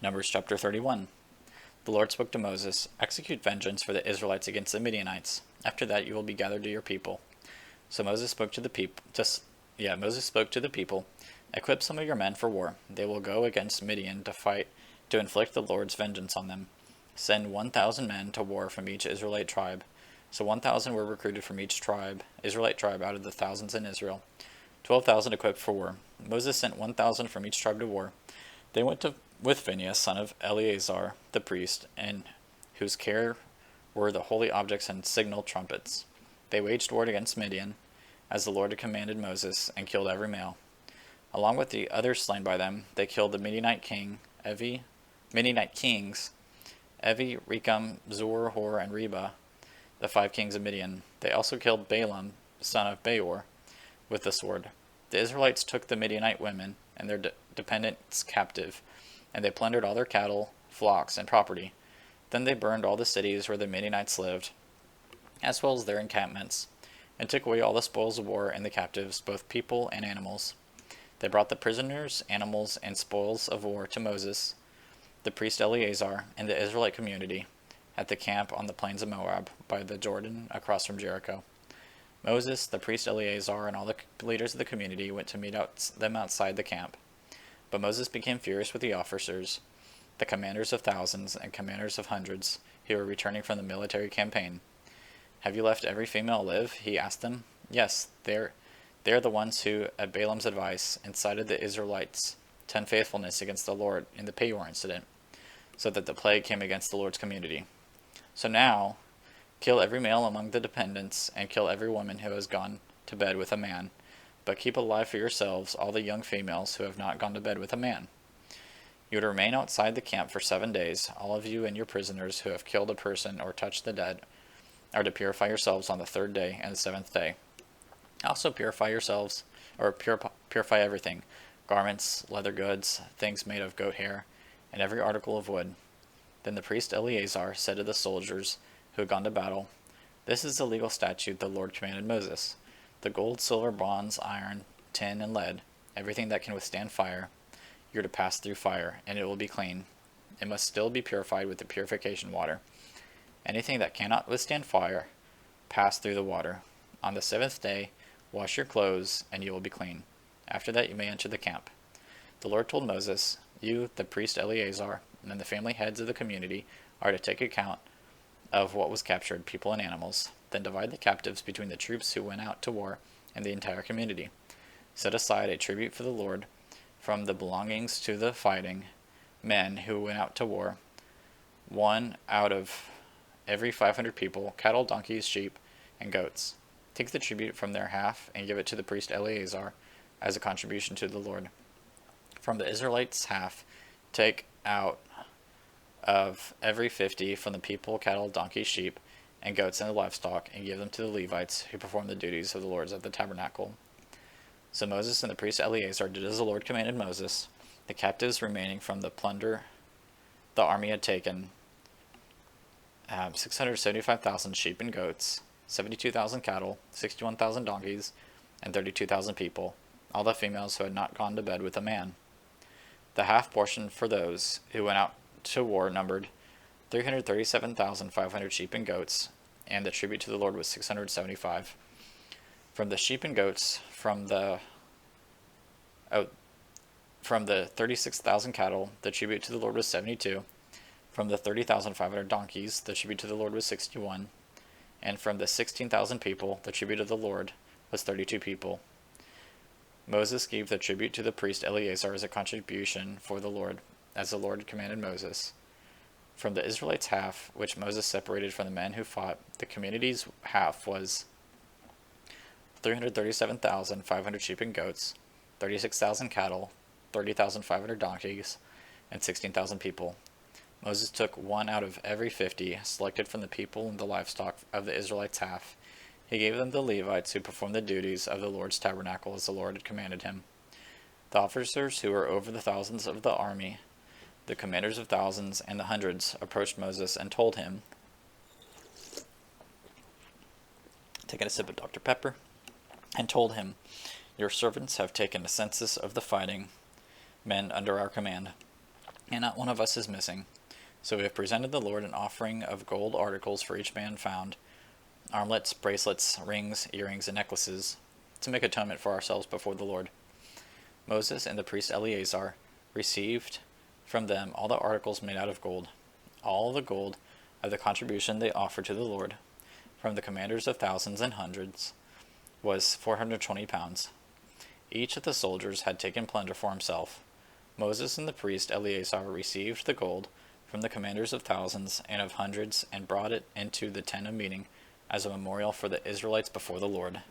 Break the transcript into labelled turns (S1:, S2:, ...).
S1: Numbers chapter 31. The Lord spoke to Moses, "Execute vengeance for the Israelites against the Midianites. After that you will be gathered to your people." So Moses spoke to the people. Moses spoke to the people, "Equip some of your men for war. They will go against Midian to fight, to inflict the Lord's vengeance on them. Send 1,000 men to war from each Israelite tribe." So 1,000 were recruited from each Israelite tribe out of the thousands in Israel. 12,000 equipped for war. Moses sent 1,000 from each tribe to war. They went with Phinehas, son of Eleazar, the priest, and whose care were the holy objects and signal trumpets. They waged war against Midian, as the Lord had commanded Moses, and killed every male. Along with the others slain by them, they killed the Midianite kings, Evi, Rekam, Zur, Hor, and Reba, the 5 kings of Midian. They also killed Balaam, son of Beor, with the sword. The Israelites took the Midianite women and their dependents captive, and they plundered all their cattle, flocks, and property. Then they burned all the cities where the Midianites lived, as well as their encampments, and took away all the spoils of war and the captives, both people and animals. They brought the prisoners, animals, and spoils of war to Moses, the priest Eleazar, and the Israelite community at the camp on the plains of Moab by the Jordan across from Jericho. Moses, the priest Eleazar, and all the leaders of the community went to meet them outside the camp. But Moses became furious with the officers, the commanders of thousands and commanders of hundreds, who were returning from the military campaign. "Have you left every female alive?" he asked them. "Yes, they're the ones who, at Balaam's advice, incited the Israelites to unfaithfulness against the Lord in the Peor incident, so that the plague came against the Lord's community. So now, kill every male among the dependents, and kill every woman who has gone to bed with a man, but keep alive for yourselves all the young females who have not gone to bed with a man. You are to remain outside the camp for 7 days. All of you and your prisoners who have killed a person or touched the dead are to purify yourselves on the 3rd day and the 7th day. Also purify yourselves, or purify everything: garments, leather goods, things made of goat hair, and every article of wood." Then the priest Eleazar said to the soldiers who had gone to battle, "This is the legal statute the Lord commanded Moses: the gold, silver, bronze, iron, tin, and lead, everything that can withstand fire, you are to pass through fire, and it will be clean. It must still be purified with the purification water. Anything that cannot withstand fire, pass through the water. On the 7th day, wash your clothes, and you will be clean. After that you may enter the camp." The Lord told Moses, "You, the priest Eleazar, and the family heads of the community are to take account of what was captured, people and animals. Then divide the captives between the troops who went out to war and the entire community. Set aside a tribute for the Lord from the belongings to the fighting men who went out to war, 1 out of every 500 people, cattle, donkeys, sheep, and goats. Take the tribute from their half and give it to the priest Eleazar as a contribution to the Lord. From the Israelites' half, take out of every 50 from the people, cattle, donkeys, sheep, and goats, and the livestock, and give them to the Levites who perform the duties of the Lords of the tabernacle." So Moses and the priest Eleazar did as the Lord commanded Moses. The captives remaining from the plunder the army had taken, 675,000 sheep and goats, 72,000 cattle, 61,000 donkeys, and 32,000 people, all the females who had not gone to bed with a man. The half portion for those who went out to war numbered 337,500 sheep and goats, and the tribute to the Lord was 675. From the sheep and goats, from the 36,000 cattle, the tribute to the Lord was 72. From the 30,500 donkeys, the tribute to the Lord was 61. And from the 16,000 people, the tribute of the Lord was 32 people. Moses gave the tribute to the priest Eleazar as a contribution for the Lord, as the Lord commanded Moses. From the Israelites' half, which Moses separated from the men who fought, the community's half was 337,500 sheep and goats, 36,000 cattle, 30,500 donkeys, and 16,000 people. Moses took 1 out of every 50, selected from the people and the livestock of the Israelites' half. He gave them the Levites who performed the duties of the Lord's tabernacle as the Lord had commanded him. The officers who were over the thousands of the army, the commanders of thousands and the hundreds, approached Moses and told him, taking a sip of Dr. Pepper, and told him, "Your servants have taken a census of the fighting men under our command. and not one of us is missing. So we have presented the Lord an offering of gold articles for each man found, armlets, bracelets, rings, earrings, and necklaces, to make atonement for ourselves before the Lord. Moses and the priest Eleazar received from them all the articles made out of gold, all the gold of the contribution they offered to the Lord, from the commanders of thousands and hundreds, was 420 pounds. Each of the soldiers had taken plunder for himself. Moses and the priest Eleazar received the gold from the commanders of thousands and of hundreds and brought it into the tent of meeting as a memorial for the Israelites before the Lord.